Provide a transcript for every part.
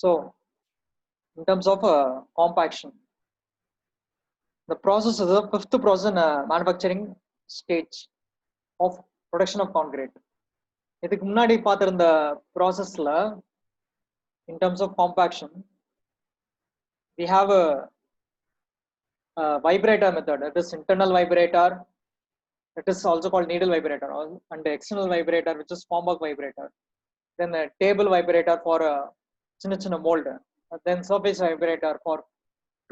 So in terms of compaction, the process is the fifth process in manufacturing stage of production of concrete. இதுக்கு முன்னாடி பார்த்திருந்த ப்ராசஸ்ல in terms of compaction we have a vibrator method. It is internal vibrator, it is also called needle vibrator, and the external vibrator which is Formwork vibrator, then a table vibrator for a chinna mold, then surface vibrator for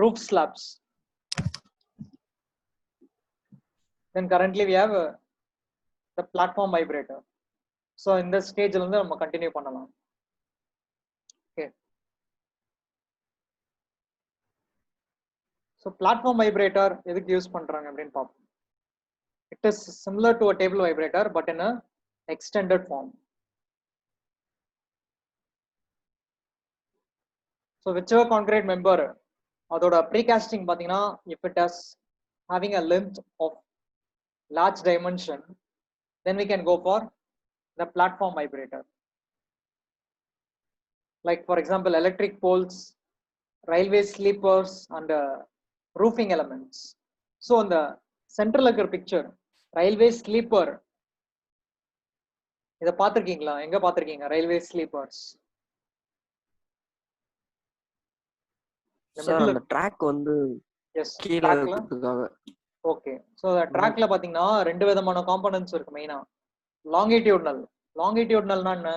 roof slabs. Then currently we have the platform vibrator. So in this stage வந்து நம்ம continue பண்ணலாம். Okay. So platform vibrator எதுக்கு use பண்றாங்க அப்படின்னு பார்ப்போம். It is similar to a table vibrator but in a extended form. So whichever concrete member அதோட precasting பாத்தீங்கன்னா if it has having a length of large dimension, then we can go for the platform vibrator. Like for example electric poles, railway sleepers and roofing elements. So in the central picture railway sleeper இத பாத்திருக்கீங்களா? எங்க பாத்திருக்கீங்க railway sleepers? Sir அந்த track வந்து S கீழ ட்ராக்ல. இருக்கிறதுக்காக. Okay, so ட்ராக்ல பாத்தீங்கன்னா ரெண்டு விதமான காம்போனன்ட்ஸ் இருக்கு மெயினா. லாங்கிடியூட்னல். லாங்கிடியூட்னல்னா என்ன?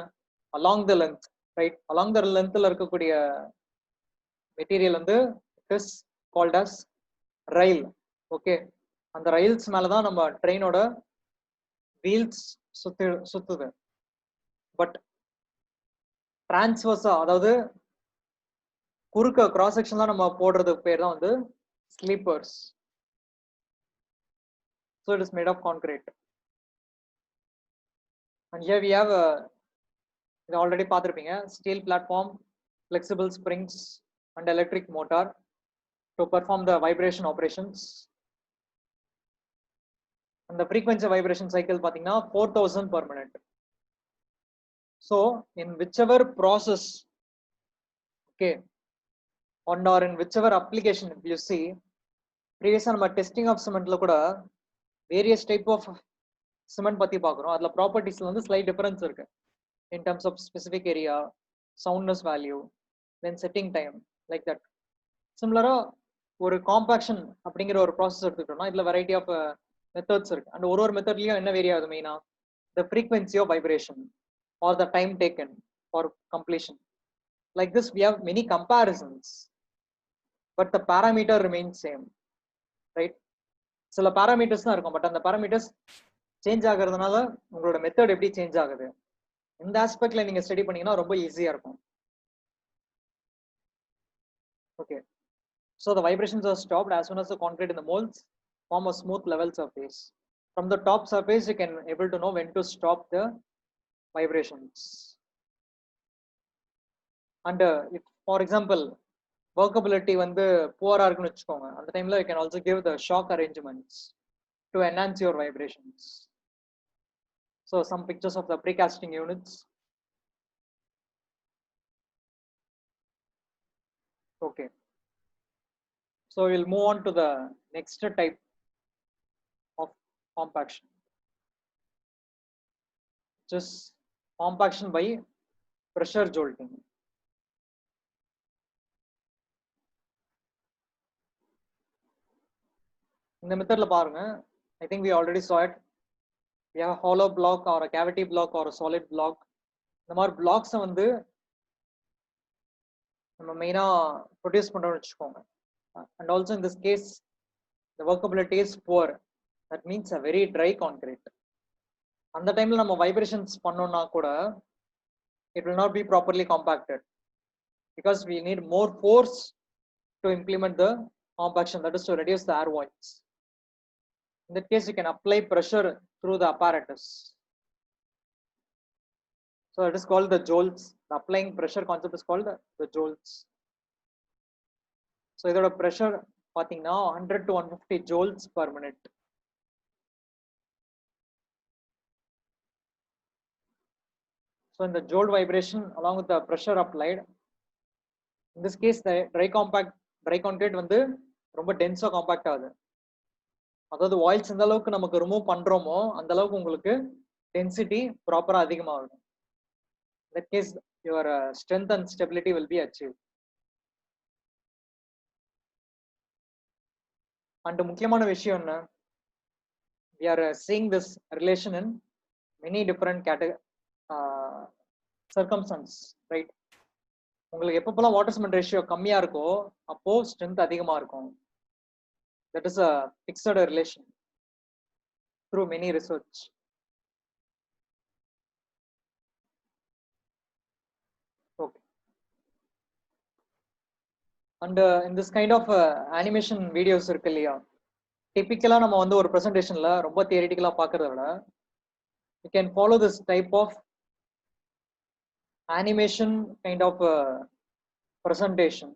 along the length, right? along the lengthல இருக்கக்கூடிய மெட்டீரியல் வந்து it is called as rail. Okay, அந்த rails மேல தான் நம்ம ட்ரெயினோட வீல்ஸ் சுத்துது. பட் டிரான்ஸ்வர்ஸா, அதாவது குறுக்க கிராஸ் செக்ஷன்ல நம்ம போடுறதுக்கு பேர் தான் வந்து sleepers. So it is made of concrete. And here we have இது already பார்த்திருப்பீங்க, steel platform, flexible springs and electric motor to perform the vibration operations. And the frequency of vibration cycle பாத்தீங்கன்னா 4000 per minute. So in whichever process, okay, or in whichever application you see, previously நம்ம testing of cementல கூட various type of cement பத்தி பார்க்குறோம். அதுல ப்ராப்பர்ட்டிஸ்ல வந்து slight difference இருக்கு in terms of specific area, soundness value, then setting time, like that. Similar ஒரு compaction அப்படிங்கிற ஒரு ப்ராசஸ் எடுத்துக்கிட்டோம்னா இதுல வெரைட்டி ஆஃப் மெத்தட்ஸ் இருக்கு. அண்ட் ஒரு மெத்தட்லயும் என்ன வேரி ஆகுது மெயினா? the frequency of vibration or the time taken for completion. Like this we have many comparisons but the parameter remains same, right? சில parameters தான் இருக்கும், பட் அந்த parameters சேஞ்ச் ஆகிறதுனால உங்களோட மெத்தட் எப்படி சேஞ்ச் ஆகுது, இந்த ஆஸ்பெக்ட்ல நீங்க ஸ்டடி பண்ணீங்கன்னா ரொம்ப ஈஸியா இருக்கும். Okay, so the vibrations are stopped as soon as the concrete in the molds form a smooth level surface. From the top surface you can able to know when to stop the vibrations. And if for example workability வந்து poor இருக்குன்னு வெச்சுக்கோங்க, அந்த டைம்ல you can also give the shock arrangements to enhance your vibrations. So some pictures of the precasting units. Okay, so we'll move on to the next type of compaction, just compaction by pressure jolting. இந்த மெத்தட்ல பாருங்க, I think we already saw it. We have a hollow block or a cavity block or a solid block. இந்த மாதிரி blocks வந்து நம்ம மெயினா produce பண்றோம்னு வெச்சுக்கோங்க. And also in this case the workability is poor, that means a very dry concrete. அந்த டைம்ல நம்ம வைப்ரேஷன்ஸ் பண்ணோம்னா கூட it will not be properly compacted because we need more force to implement the compaction, that is to reduce the air voids. In that case you can apply pressure through the apparatus, so it is called the jolts. The applying pressure concept is called the jolts. So இதோட pressure பாத்தீங்கன்னா 100 to 150 joules per minute. So in the jolt vibration along with the pressure applied, In this case the dry concrete வந்து ரொம்ப டென்ஸா compact ஆகுது. அதாவது வாயில்ஸ் எந்த அளவுக்கு நமக்கு remove பண்றோமோ அந்த அளவுக்கு உங்களுக்கு டென்சிட்டி ப்ராப்பரா அதிகமாகும். In that case your strength and stability will be achieved. And முக்கியமான விஷயம் என்ன, we are seeing this relation in many different circumstances, right? உங்களுக்கு எப்பப்பெல்லாம் வாட்டர் சிமெண்ட் ரேஷியோ கம்மியா இருக்கோ அப்போ ஸ்ட்ரென்த் அதிகமா இருக்கும். That is a fixed relation through many research. Okay. And in this kind of animation videos இருக்கு இல்லையா, டிபிக்கலா நம்ம வந்து ஒரு பிரசன்டேஷன்ல ரொம்ப தியரிட்டிக்கலா பார்க்கறத விட you can follow this type of animation kind of presentation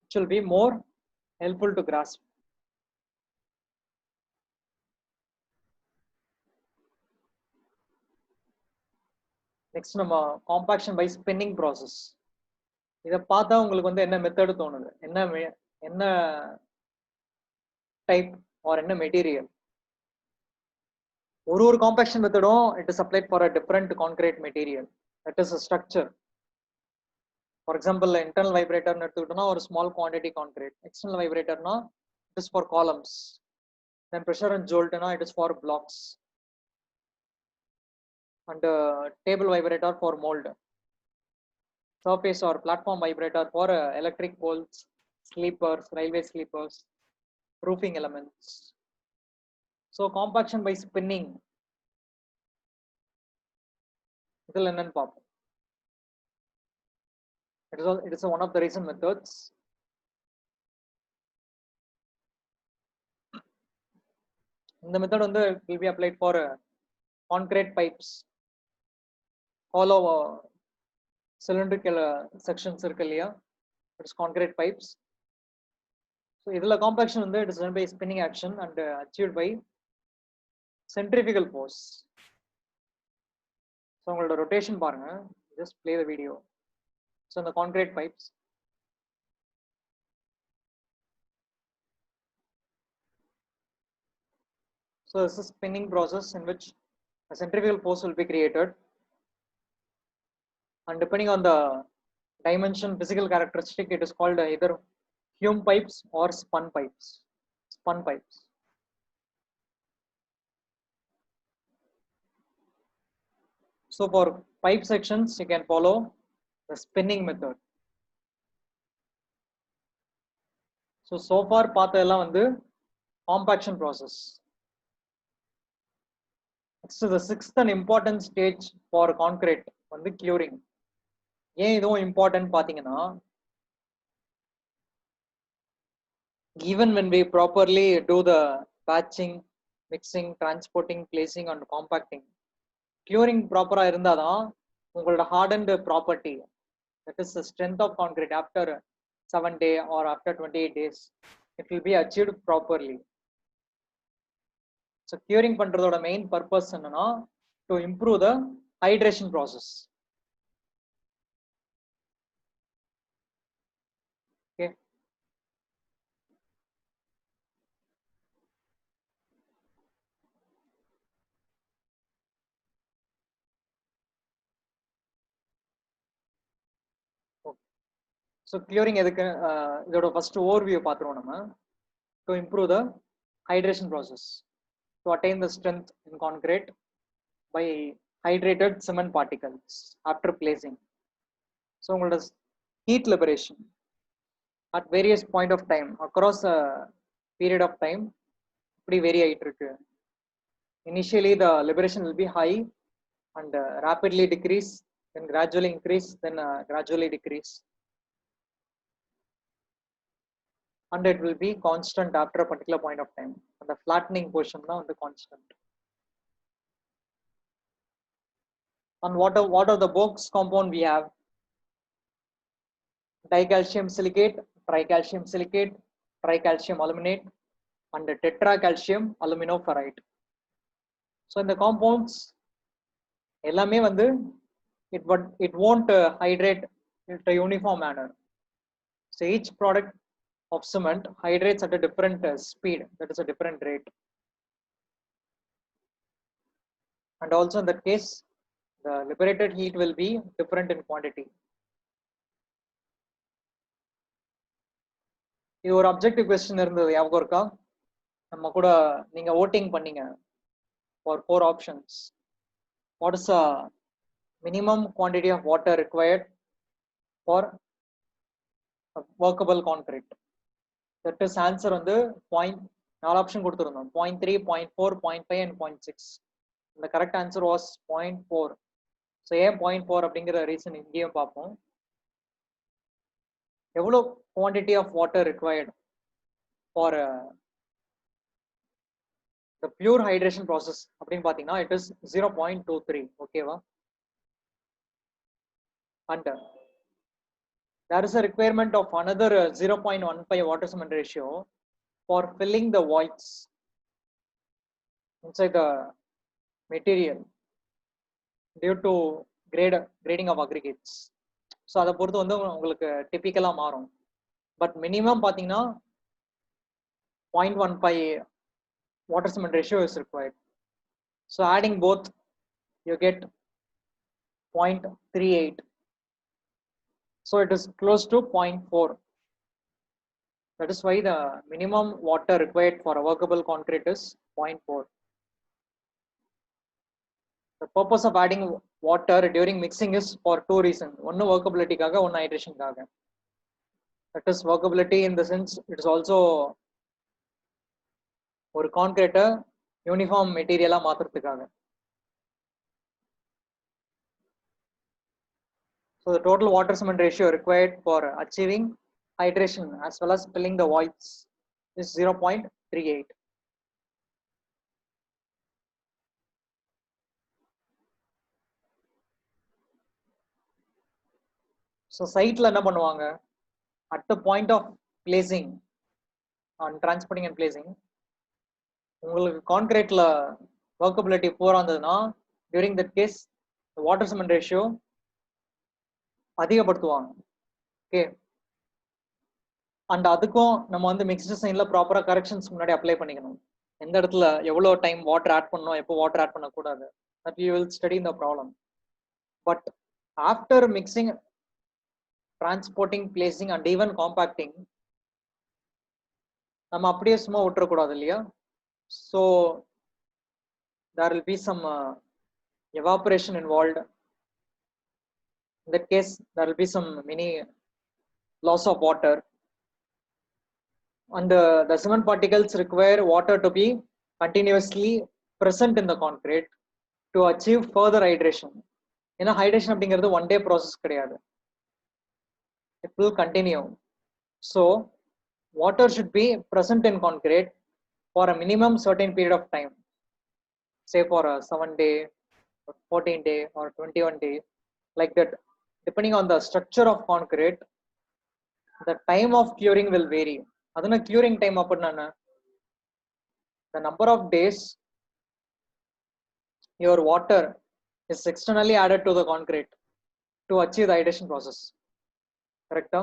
which will be more helpful to grasp. Next நம்ம compaction by spinning process. இத பார்த்தா உங்களுக்கு வந்து என்ன மெத்தட் தோணுது, என்ன டைப் ஆர் என்ன மெட்டீரியல்? ஒரு compaction மெத்தடும் it is applied for a different concrete material, that is a structure. For example, internal vibrator எடுத்துக்கிட்டோம்னா ஒரு small quantity concrete, external vibrator னா it is for columns, then pressure and jolt னா it is for blocks, and table vibrator for mold, surface or platform vibrator for electric poles, sleepers, railway sleepers, roofing elements. So compaction by spinning idhil enna paapom. It is one of the recent methods. The method will be applied for concrete pipes, hollow cylindrical sections irukku இல்லையா, it is concrete pipes. So idhula compaction it is done by spinning action and achieved by centrifugal force. So உங்களோட rotation பாருங்க, just play the video. So in the concrete pipes, so this is spinning process in which a centrifugal force will be created, and depending on the dimension, physical characteristic, it is called either Hume pipes or spun pipes. So for pipe sections you can follow the spinning method. So far பார்த்ததெல்லாம் வந்து compaction process. Next is the sixth and important stage for concrete வந்து curing. ஏன் இதுவும் important பாத்தீங்கன்னா, even when we properly do the patching, mixing, transporting, placing and compacting, curing proper ஆ இருந்தாதான் உங்களோட hardened property, that is the strength of concrete after 7 days or after 28 days, it will be achieved properly. So curing பண்றதோட main purpose என்னன்னா to improve the hydration process. Okay. So curing எதுக்கு, இதோட first overview பார்த்துருவோம் நம்ம. To improve the hydration process, to attain the strength in concrete by hydrated cement particles after placing. So உங்களோட heat liberation at various point of time across a period of time இப்படி vary ஆயிட்டு இருக்கு. Initially the liberation will be high and rapidly decrease, then gradually increase, then gradually decrease, and it will be constant after a particular point of time. And the flattening portion now the constant. And what are the box compound we have? Dicalcium silicate, tricalcium silicate, tricalcium aluminate, and tetracalcium aluminoferrite. So in the compounds எல்லாமே வந்து it won't hydrate in a uniform manner. So each product of cement hydrates at a different speed, that is a different rate. And also in that case, the liberated heat will be different in quantity. இது ஒரு objective question இருந்தது, ஞாபகம் இருக்கா? நம்ம கூட நீங்க voting பண்ணீங்க for 4 options. What is the minimum quantity of water required for a workable concrete? That is answer வந்து point 4 option கொடுத்திருந்தோம், 0.3, 0.4, 0.5 and 0.6. The correct answer was 0.4. So ஏன் 0.4 அப்படிங்கிற ரீசன் இங்கேயும் பார்ப்போம். எவ்வளோ quantity of water required for the pure hydration process அப்படின்னு பார்த்தீங்கன்னா it is 0.23. ஓகேவா? And there is a requirement of another 0.15 water cement ratio for filling the voids inside the material due to grading of aggregates. So அதை பொறுத்து வந்து உங்களுக்கு டிபிக்கலா மாறும். But minimum பார்த்தீங்கன்னா 0.15 water cement ratio is required. So adding both you get 0.38. So it is close to 0.4. That is why the minimum water required for a workable concrete is 0.4. The purpose of adding water during mixing is for 2 reasons. One workability kaga, one hydration kaga. That is workability in the sense it is also ஒரு கான்கிரீட்டை uniform மெட்டீரியலா மாத்துறதுக்காக. So the total water cement ratio required for achieving hydration as well as filling the voids is 0.38. So சைட்ல என்ன பண்ணுவாங்க, at the point of placing and transporting and placing, உங்களுக்கு கான்கிரீட்ல workability Bora இருந்ததுன்னா during that case the water cement ratio அதிகப்படுத்துவாங்க. Okay, and அதுக்கும் நம்ம வந்து mixed சைன்ல ப்ராப்பரா கரெக்ஷன்ஸ் முன்னாடி அப்ளை பண்ணிக்கணும். எந்த இடத்துல எவ்வளோ டைம் வாட்டர் ஆட் பண்ணணும், எப்போ வாட்டர் ஆட் பண்ணக்கூடாது, தட் யூ வில் ஸ்டடி இந்த problem. But after mixing, transporting, placing and even compacting நம்ம அப்படியே சும்மா விட்டுறக்கூடாது இல்லையா? So there will be some evaporation involved. In that case there will be some mini loss of water, and the cement particles require water to be continuously present in the concrete to achieve further hydration. ஏன்னா hydration அப்படிங்கிறது one day process கிடையாது, it will continue. So water should be present in concrete for a minimum certain period of time, say for a 7 day or 14 day or 21 day, like that. Depending on the structure of concrete, the time of curing will vary. Adana curing time appadna, the number of days your water is externally added to the concrete to achieve the hydration process. Correct?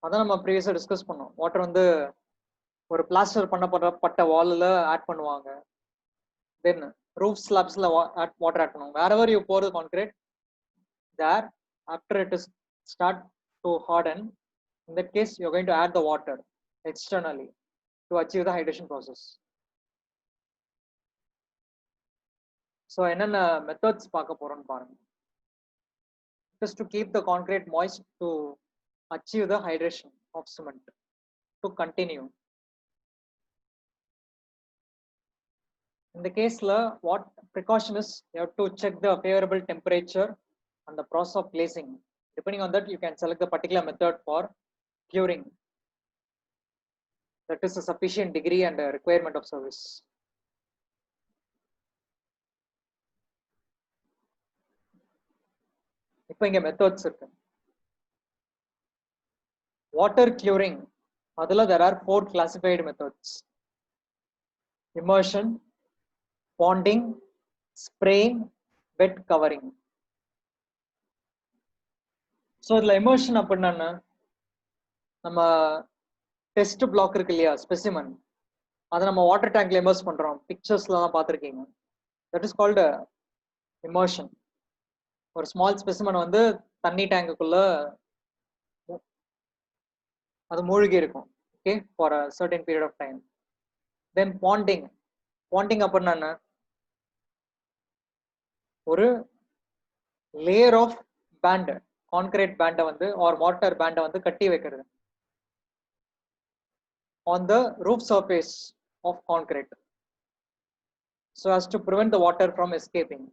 அதான் நம்ம ப்ரீவியஸா discuss பண்ணோம். Water வந்து ஒரு plaster பண்ணப்பட்ட வால்ல add பண்ணுவாங்க, தென் roof ஸ்லாப்ஸ்ல water add பண்ணுவாங்க. wherever you pour the concrete, there after it is start to harden, in that case you are going to add the water externally to achieve the hydration process. So என்னென்ன methods பார்க்க போறோம்னு பாருங்க. Just to keep the concrete moist to achieve the hydration of cement to continue. In the case la, what precaution is, you have to check the favorable temperature and the process of placing. Depending on that, you can select the particular method for curing. That is a sufficient degree and a requirement of service. இப்போ இங்க methods இருக்கு. Water curing, அதுல there are 4 classified methods: immersion, ponding, spraying, wet covering. So இதுல immersion அப்படின்னா நம்ம test black இருக்கு இல்லையா, specimen, அதை நம்ம வாட்டர் டேங்க்ல இமர்ஸ் பண்றோம். பிக்சர்ஸ்ல தான் பார்த்துருக்கீங்க. That is called immersion. ஒரு ஸ்மால் ஸ்பெசிமன் வந்து தண்ணி டேங்குக்குள்ள அது மூழ்கி இருக்கும். Okay, for a certain period of time. Then ponding. Ponding அப்படின்னா என்ன? ஒரு லேயர் ஆஃப் பேண்ட், கான்கிரீட் பேண்டை வந்து ஆர் வாட்டர் பேண்டை வந்து கட்டி வைக்கிறது on the roof surface of concrete so as to prevent the water from escaping.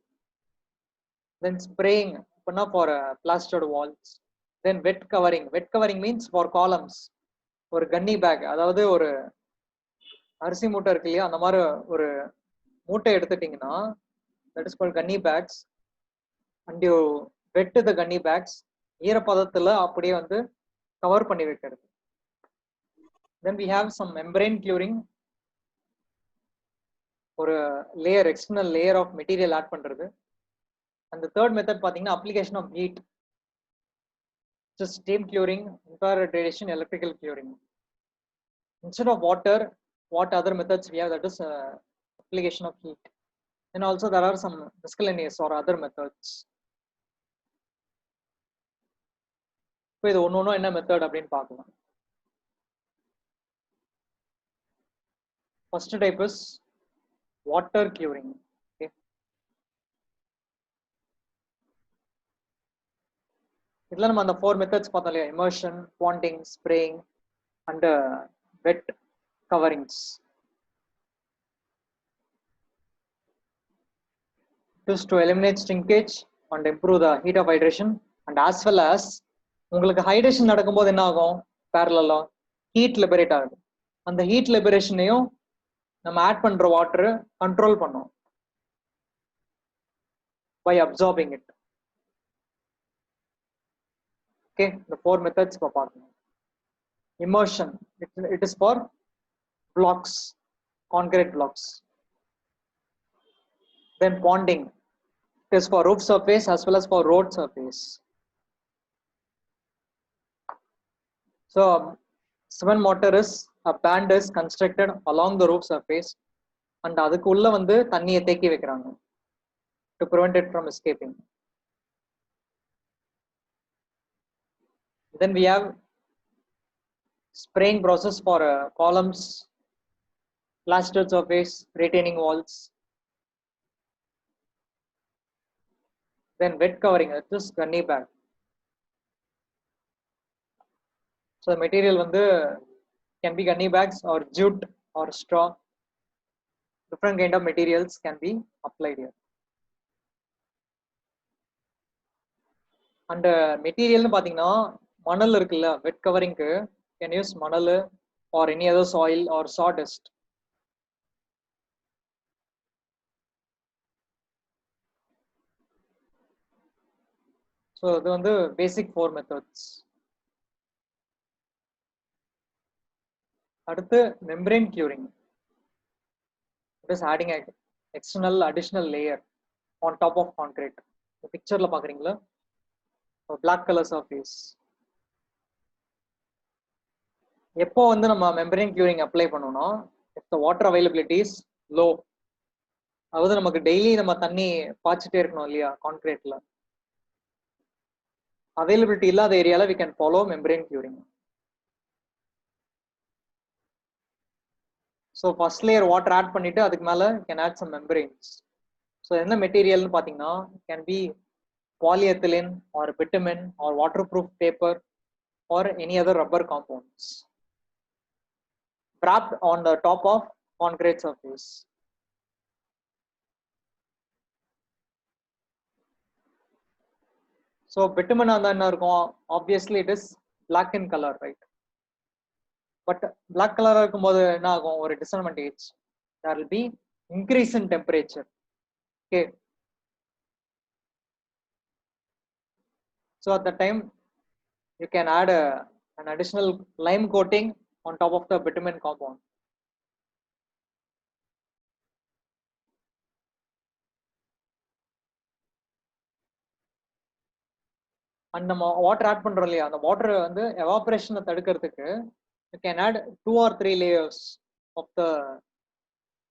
Then spraying for plastered walls. Then wet covering. Wet covering means for columns. ஒரு கன்னி back, அதாவது ஒரு அரிசி மூட்டை இருக்கு இல்லையா, அந்த மாதிரி ஒரு மூட்டை எடுத்துட்டீங்கன்னா that is called gunny bags, and you wet the gunny bags. ஈரப்பதத்துல அப்படியே வந்து கவர் பண்ணி வைக்கிறது. Then we have some membrane curing. ஒரு layer, external layer of material add பண்றது. And the third method பாத்தீங்கன்னா application of heat. Just steam curing, infrared radiation, electrical curing. Instead of water, what other methods we have? That is application of heat. And also there are some miscellaneous or other methods. இப்போ இது ஒன்னொன்னும் என்ன method அப்படின்னு பார்க்கலாம். First type is water curing. Okay. இதுல நம்ம அந்த 4 methods பார்த்தோம் இல்லையா, immersion, ponding, spraying and wet coverings. It is to eliminate shrinkage and improve the heat of hydration, and as well as உங்களுக்கு ஹைட்ரேஷன் நடக்கும்போது என்ன ஆகும், பேரலா ஹீட் லிபரேட் ஆகுது. அந்த ஹீட் லிபரேஷனையும் நம்ம ஆட் பண்ற வாட்டர் கண்ட்ரோல் பண்ணும் by absorbing it. Okay, the 4 methods for பார்க்கணும். Immersion, it is for blocks, concrete blocks. Then ponding, it is for roof surface as well as for road surface. So cement mortar is a band is constructed along the roof surface and அதுக்குள்ள வந்து தண்ணியை தேக்கி வைக்கிறாங்க to prevent it from escaping. Then we have spraying process for columns, plastered surface, retaining walls. Then wet covering, that is gunny bag. So the material வந்து can be gunny bags or jute or straw. Different kind of materials can be applied here. And மெட்டீரியல்னு பாத்தீங்கன்னா மணல் இருக்குல்ல, wet கவரிங்க்கு can use மணல் or any other soil or sawdust. So இது வந்து basic 4 methods. அடுத்து membrane curing. It is adding external additional layer on top of concrete. பிக்சர்ல பாக்குறீங்களா, பிளாக் கலர் சர்ஃபேஸ். எப்போ வந்து நம்ம மெம்பரேன் கியூரிங் அப்ளை பண்ணோம்னா, if the water availability is low, அதாவது நமக்கு டெய்லி நம்ம தண்ணி பாய்ச்சிட்டே இருக்கணும் இல்லையா கான்கிரீட்ல, அவைலபிலிட்டி இல்லாத ஏரியால we can follow membrane curing. So first layer water add பண்ணிட்டு அதுக்கு மேல can add some membranes. So என்ன மெட்டீரியல்னு பாத்தீங்கன்னா can be polyethylene or bitumen or waterproof paper or any other rubber compounds wrapped on the top of concrete surface. So bitumen என்ன இருக்கும், obviously it is black in color, right? But black color இருக்கும்போது என்ன ஆகும், ஒரு disadvantage, there will be increase in temperature. Okay, so at the time you can add an additional lime coating on top of the bitumen compound. and நம்ம water add பண்றோம் இல்லையா, அந்த water வந்து எவாபரேஷனை தடுக்கிறதுக்கு you can add 2 or 3 layers of the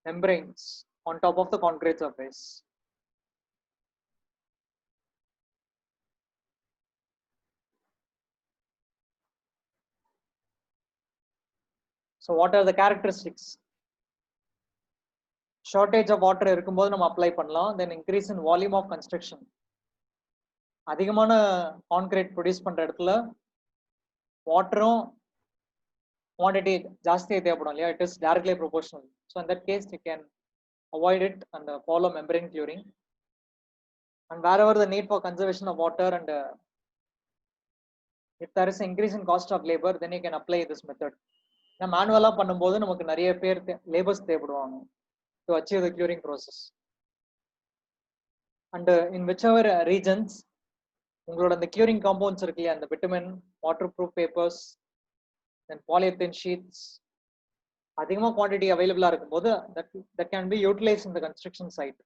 membranes on top of the concrete surface. So what are the characteristics? Shortage of water இருக்கும்போது நம்ம apply பண்ணலாம். Then increase in volume of construction. அதிகமான concrete produce பண்ற இடத்துல வாட்டரும் quantity ஜாஸ்தியாக தேவைப்படும் இல்லையா, it is directly proportional. So in that case you can avoid it and follow membrane curing. And wherever the need for conservation of water and if there is an increase in cost of labor, then you can apply this method. Now manual பண்ணும்போது நமக்கு நிறைய பேர் labours தேவைப்படுவாங்க to achieve the curing process. And in whichever regions உங்களோட அந்த curing compounds இருக்கு இல்லையா, அந்த bitumen, waterproof papers, then polyethylene sheets அதிகமா குவான்டிட்டி அவைலபிளா இருக்கும்போது that can be utilized in the construction site.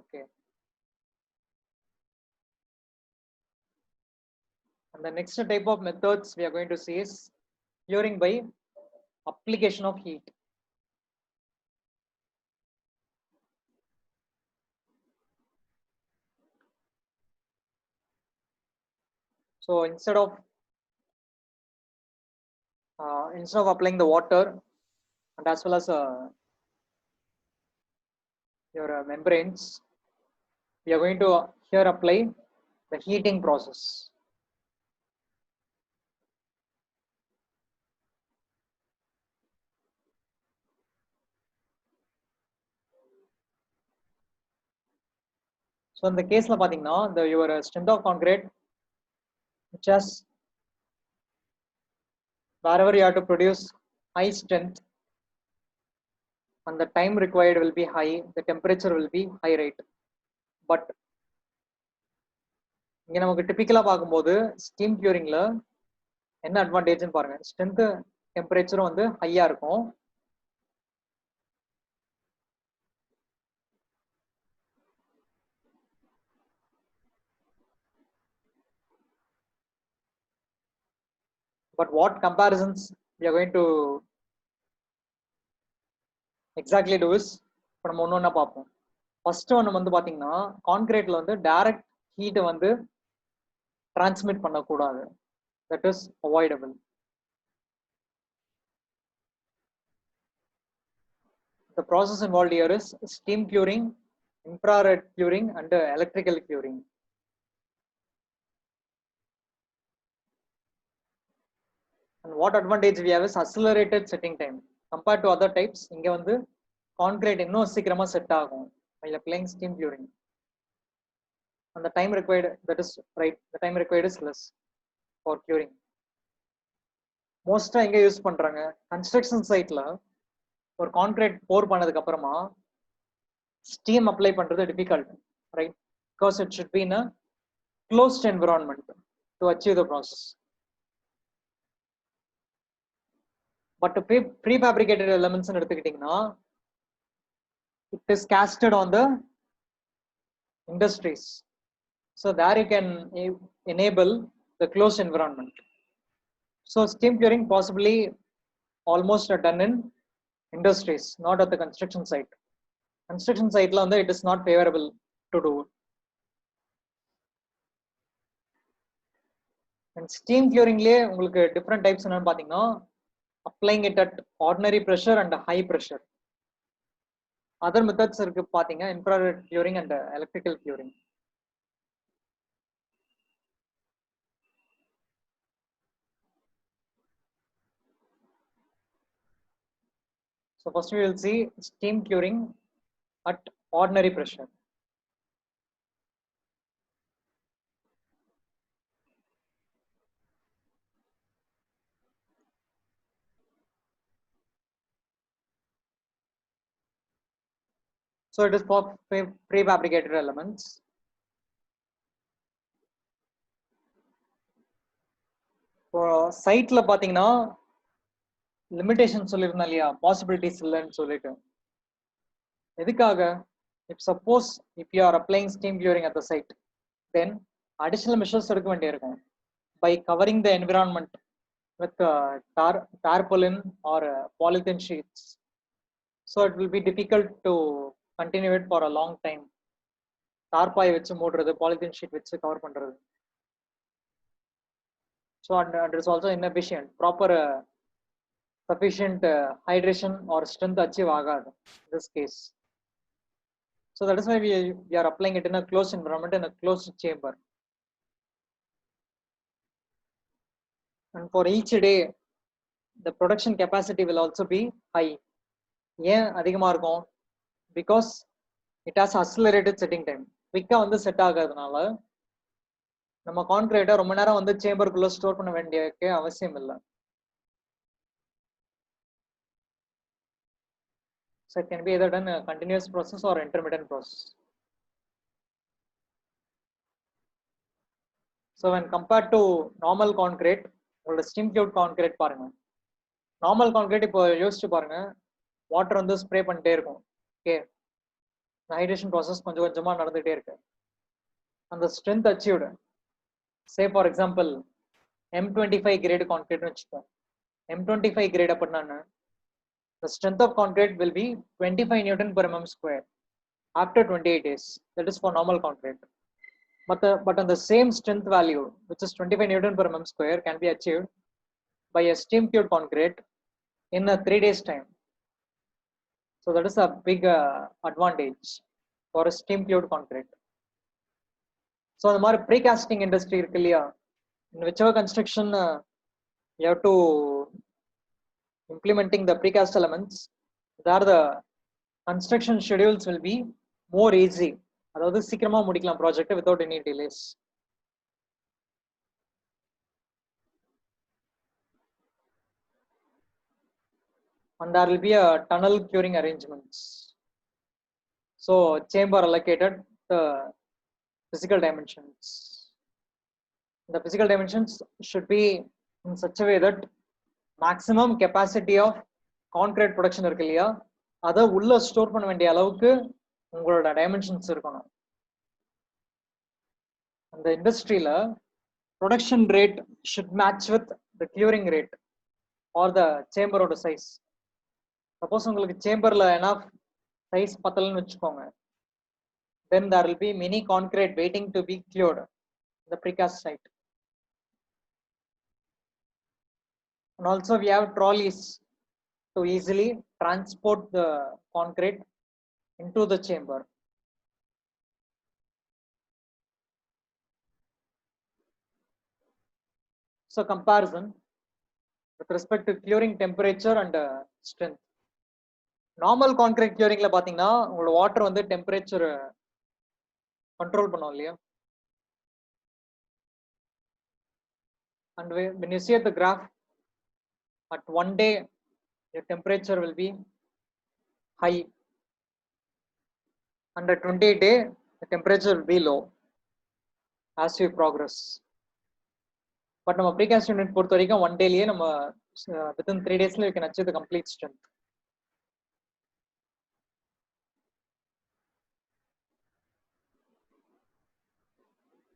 Okay. And the next type of methods we are going to see is curing by application of heat. So instead of applying the water and as well as your membranes, we are going to here apply the heating process. So in the case la pathina, your strength of concrete, which has wherever you have to produce high strength and the time required will be high, the temperature will be high rate. But இங்க நமக்கு டிபிக்கலா பார்க்கும்போது steam கியூரிங்ல என்ன அட்வான்டேஜ்னு பாருங்க, strength டெம்பரேச்சரும் வந்து ஹையா இருக்கும். But what comparisons we are going to exactly do is இப்போ நம்ம ஒன்னொன்னா பார்ப்போம். ஃபர்ஸ்ட் ஒன்று வந்து பாத்தீங்கன்னா கான்கிரீட்ல வந்து டைரக்ட் ஹீட்டை வந்து டிரான்ஸ்மிட் பண்ணக்கூடாது, that is avoidable. The process involved here is steam curing, infrared curing and electrical curing. And what advantage we have is accelerated setting time compared to other types. இங்க வந்து concrete இன்னும் சீக்கிரமா set ஆகும் while applying steam curing. And the time required, that is right, the time required is less for curing. மோஸ்டா எங்க use பண்றாங்க, construction சைட்ல ஒரு கான்கிரீட் போர் பண்ணதுக்கு அப்புறமா ஸ்டீம் அப்ளை பண்றது difficult, right? Because it should be in a closed environment to achieve the process. But prefabricated elements எடுத்துக்கிட்டீங்கன்னா it is casted on the industries, so there you can enable the closed environment. So steam curing possibly almost done in industries, not at the construction site. Construction site la it is not favorable to do. And steam curing le உங்களுக்கு different types என்னன்னு பாத்தீங்கன்னா applying it at ordinary pressure and high pressure. Other methods இருக்கு பாத்தீங்க, infrared curing and electrical curing. So first we will see steam curing at ordinary pressure. So it is for prefabricated elements. For site la பாத்தீங்கன்னா limitation சொல்லியிருந்தேன் இல்லையா, possibilities இல்லைன்னு சொல்லிட்டு. எதுக்காக? If suppose if you are applying steam curing at the site, then additional measures எடுக்க வேண்டியிருக்கும் by covering the environment with tarpaulin or polythene sheets. So it will be difficult to continue it for a long time. தார்பாய் வச்சு மூடுறது, polythene sheet வச்சு cover பண்றது. So and it is also inefficient. Proper sufficient hydration or strength achieve agad in this case. So that is why we are applying it in a closed environment, in a closed chamber. And for each day, the production capacity will also be high. ஏன் அதிகமா இருக்கும்? Because it has accelerated setting time. குவிக்கா வந்து set ஆகாதனால நம்ம கான்கிரீட்டை ரொம்ப நேரம் வந்து சேம்பருக்குள்ள store பண்ண வேண்டிய அவசியம் இல்லை. So it can be either done a continuous process or intermittent process. So when compared to normal concrete, உங்களோட steam cured concrete பாருங்க. நார்மல் கான்கிரீட் இப்போ யோசிச்சு பாருங்க, வாட்டர் வந்து ஸ்ப்ரே பண்ணிட்டே இருக்கும். ஓகே, ஹைட்ரேஷன் ப்ராசஸ் கொஞ்சம் கொஞ்சமா நடந்துகிட்டே இருக்கு. அந்த strength achieved, say for example M25 grade கான்கிரீட்னு வச்சுக்கோம். M25 கிரேட் அப்படின்னா the strength of concrete will be 25 Newton per mm square after 28 days. That is for normal concrete. But on the same strength value, which is 25 Newton per mm square, can be achieved by a steam cured concrete in a 3 days time. So that is a big advantage for a steam cured concrete. So the more precasting industry irukku illaya, in whichever construction you have to implementing the precast elements, there the construction schedules will be more easy. அதாவது சீக்கிரமா முடிக்கலாம் project without any delays. And there will be a tunnel curing arrangements. So chamber allocated the physical dimensions. The physical dimensions should be in such a way that maximum capacity of concrete production இருக்கு இல்லையா, அதை உள்ள store பண்ண வேண்டிய அளவுக்கு உங்களோட dimensions இருக்கணும். அந்த இண்டஸ்ட்ரியில production rate should match with the curing rate or the சேம்பரோட சைஸ். சப்போஸ் உங்களுக்கு சேம்பர்ல எனஃப் சைஸ் பத்தலன்னு வச்சுக்கோங்க, then there will be many concrete waiting to be cured in the precast site. And also we have trolleys to easily transport the concrete into the chamber. So comparison with respect to curing temperature and strength. Normal concrete கியூரிங்ல பாத்தீங்கன்னா உங்களோட water வந்து temperature control பண்ணும் இல்லையா. And when you see at the graph, at one day your temperature will be high, and at 28 day the temperature will be low as we progress. But நம்ம precast unit பொறுத்த வரைக்கும் one dayலயே நம்ம within 3 daysல we can achieve the complete strength.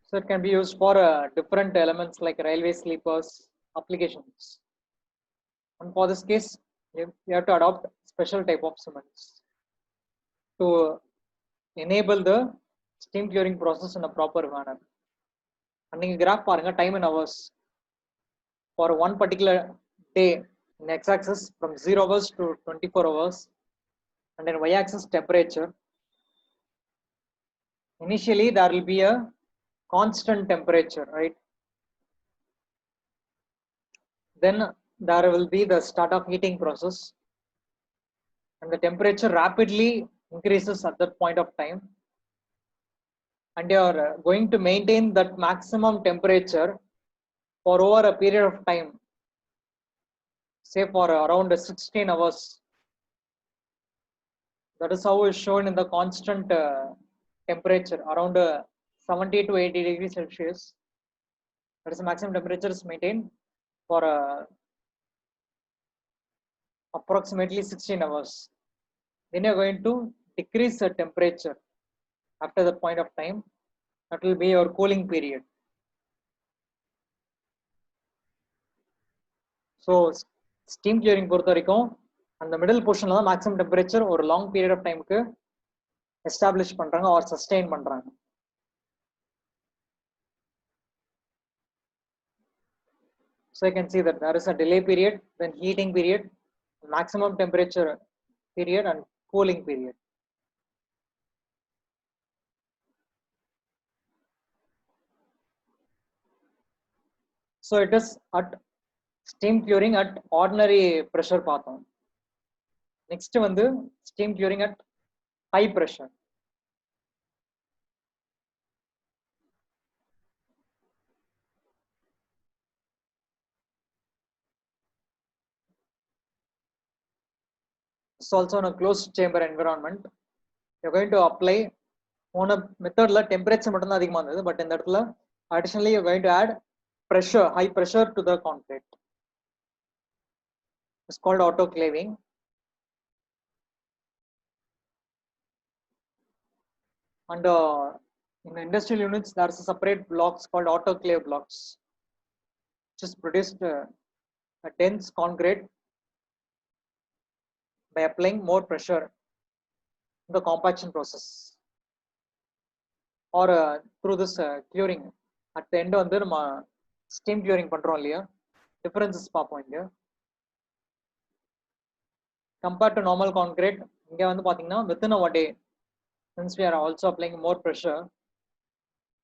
So it can be used for different elements like railway sleepers applications. And for this case, you have to adopt special type of cements to enable the steam curing process in a proper manner. And you graph பாருங்க, time in hours for one particular day in x-axis from 0 hours to 24 hours, and then y-axis temperature. Initially there will be a constant temperature, right? Then there will be the start of heating process, and the temperature rapidly increases at that point of time, and you are going to maintain that maximum temperature for over a period of time, say for around 16 hours. That is how is shown in the constant temperature around 70 to 80 degrees Celsius. That is the maximum temperature is maintained for approximately 16 hours. Then you're going to decrease the temperature after that point of time. That will be your cooling period. So steam curing பொறுத்த வரைக்கும் அந்த middle போர்ஷன்ல தான் maximum temperature ஒரு long period of டைமுக்கு establish பண்றாங்க R sustain பண்றாங்க. So you can see that there is a delay period, then heating period, maximum temperature period, and cooling period. So it is at steam curing at ordinary pressure பார்த்தோம். Next வந்து steam curing at high pressure. It's also in a closed chamber environment. You're going to apply on a method la temperature மட்டும் தான் அதிகமா இருந்தது, but இந்த இடத்துல additionally you're going to add pressure, high pressure to the concrete. It's called autoclaving. And in the industrial units, there's a separate blocks called autoclave blocks, which is produced a dense concrete by applying more pressure in the compaction process or through this curing. At the end வந்து நம்ம steam curing பண்றோம் இல்லையா, differences பார்ப்போம் இங்க. Compared to normal concrete, இங்க வந்து பாத்தீங்கன்னா within a day, since we are also applying more pressure,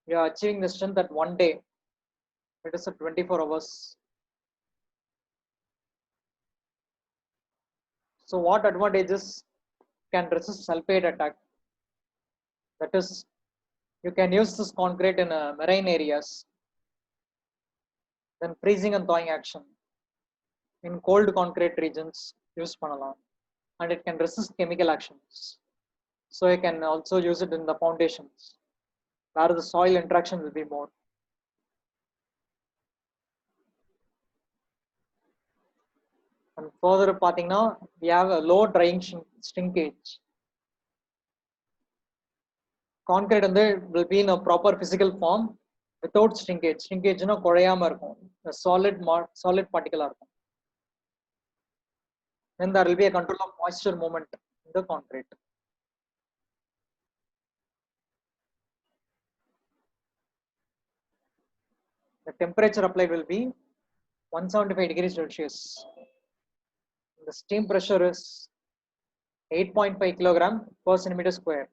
we are achieving the strength at 1 day. It is at 24 hours. So what advantages can resist sulfate attack? That is, you can use this concrete in marine areas, then freezing and thawing action. In cold concrete regions, use பண்ணலாம். And it can resist chemical actions. So you can also use it in the foundations, where the soil interaction will be more. And further பார்த்தீங்கன்னா, we have a low drying shrinkage. Concrete வந்து will be in a proper physical form without shrinkage. Shrinkage னா குழையாம இருக்கும், solid particle இருக்கும். Then there will be a control of moisture movement in the concrete. The temperature applied will be 175 degrees Celsius. The steam pressure is 8.5 kilogram per centimeter square.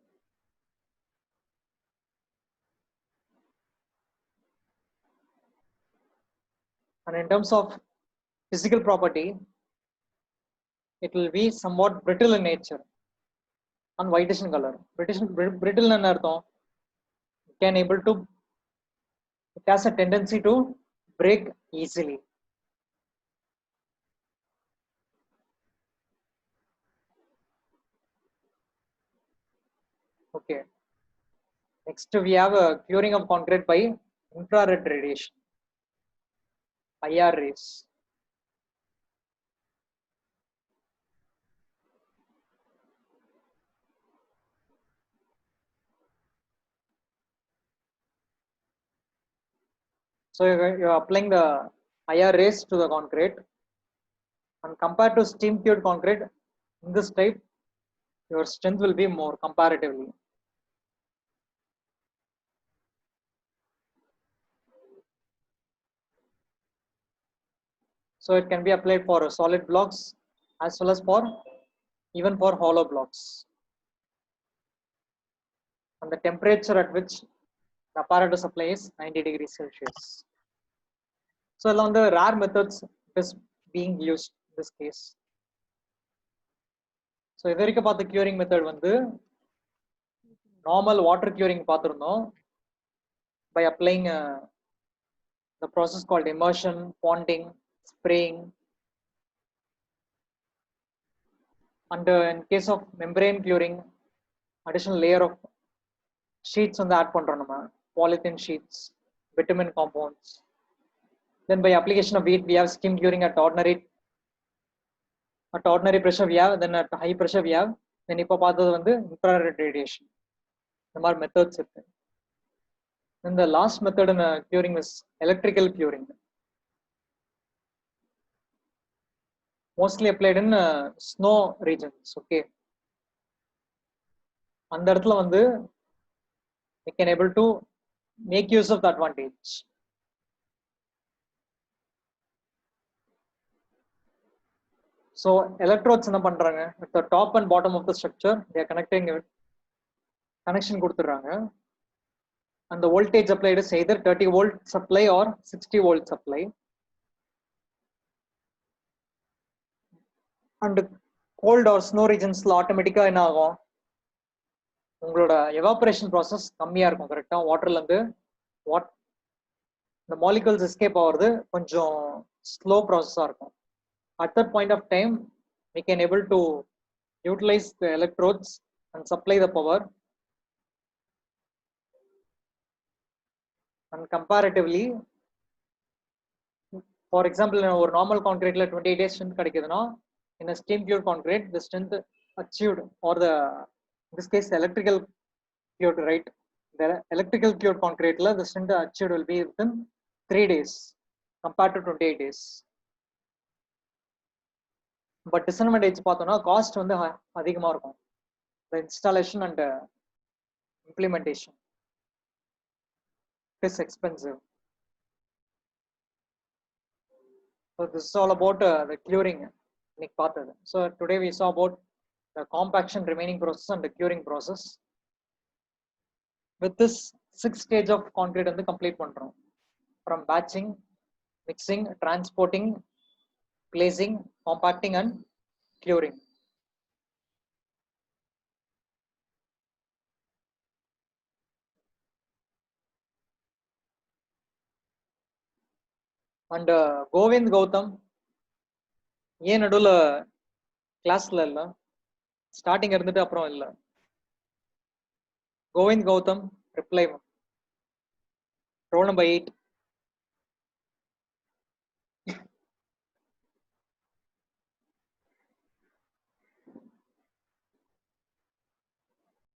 And in terms of physical property, it will be somewhat brittle in nature and whitish in color. Brittle என்ன அர்த்தம்? It has a tendency to break easily. Okay. Next, we have a curing of concrete by infrared radiation, IR rays. So you're applying the IR rays to the concrete, and compared to steam cured concrete, in this type, your strength will be more comparatively. So it can be applied for solid blocks as well as even for hollow blocks. And the temperature at which the apparatus applies 90 degrees Celsius. So along the rare methods it is being used in this case. So இது வரைக்கும் பார்த்த curing method வந்து normal water curing பார்த்திருந்தோம் by applying the process called immersion, ponding, spraying. And in case of membrane curing, additional layer of sheets on the add பண்றோம் நம்ம, polythene sheets, bitumen compounds. Then by application of heat, we have steam curing at ordinary at ordinary pressure we have, then at high pressure we have, then இப்போ பார்த்தது வந்து infrared radiation. இந்த மாதிரி methods இருக்கு. Then the last method in curing is electrical curing. Mostly applied in snow regions. Okay. அந்த இடத்துல வந்து we can able to make use of the advantage. So electrodes என்ன பண்றாங்க, at the top and bottom of the structure they are connecting it, connection கொடுத்துறாங்க, and the voltage applied is either 30 volt supply or 60 volt supply, and cold or snow regions automatically என்ன ஆகும், உங்களோட evaporation process கம்மியா இருக்கும். கரெக்டா வாட்டர்ல இருந்து the molecules escape ஆகுறது கொஞ்சம் ஸ்லோ ப்ராசஸா இருக்கும். At that point of time we can able to utilize the electrodes and supply the power, and comparatively for example ஒரு நார்மல் கான்கிரீட்ல 28 days strength கிடைக்குதுன்னா in a steam cured concrete the strength achieved, or the in this case electrical cured, right, the electrical cured concrete la the strength achieved will be within 3 days compared to 28 days. But disadvantage பார்த்தோம்னா cost வந்து அதிகமா இருக்கும். The installation and implementation is expensive. So this is all about the curing. So today we saw about the compaction remaining process and the curing process. With this 6 stage of concrete வந்து complete பண்றோம். From batching, mixing, transporting, glazing, compacting and curing. And Govind Gautam ஏன் நடுவுல கிளாஸ்ல இல்ல, starting இருந்துட்டு அப்புறம் இல்ல. Govind Gautam reply roll number 8.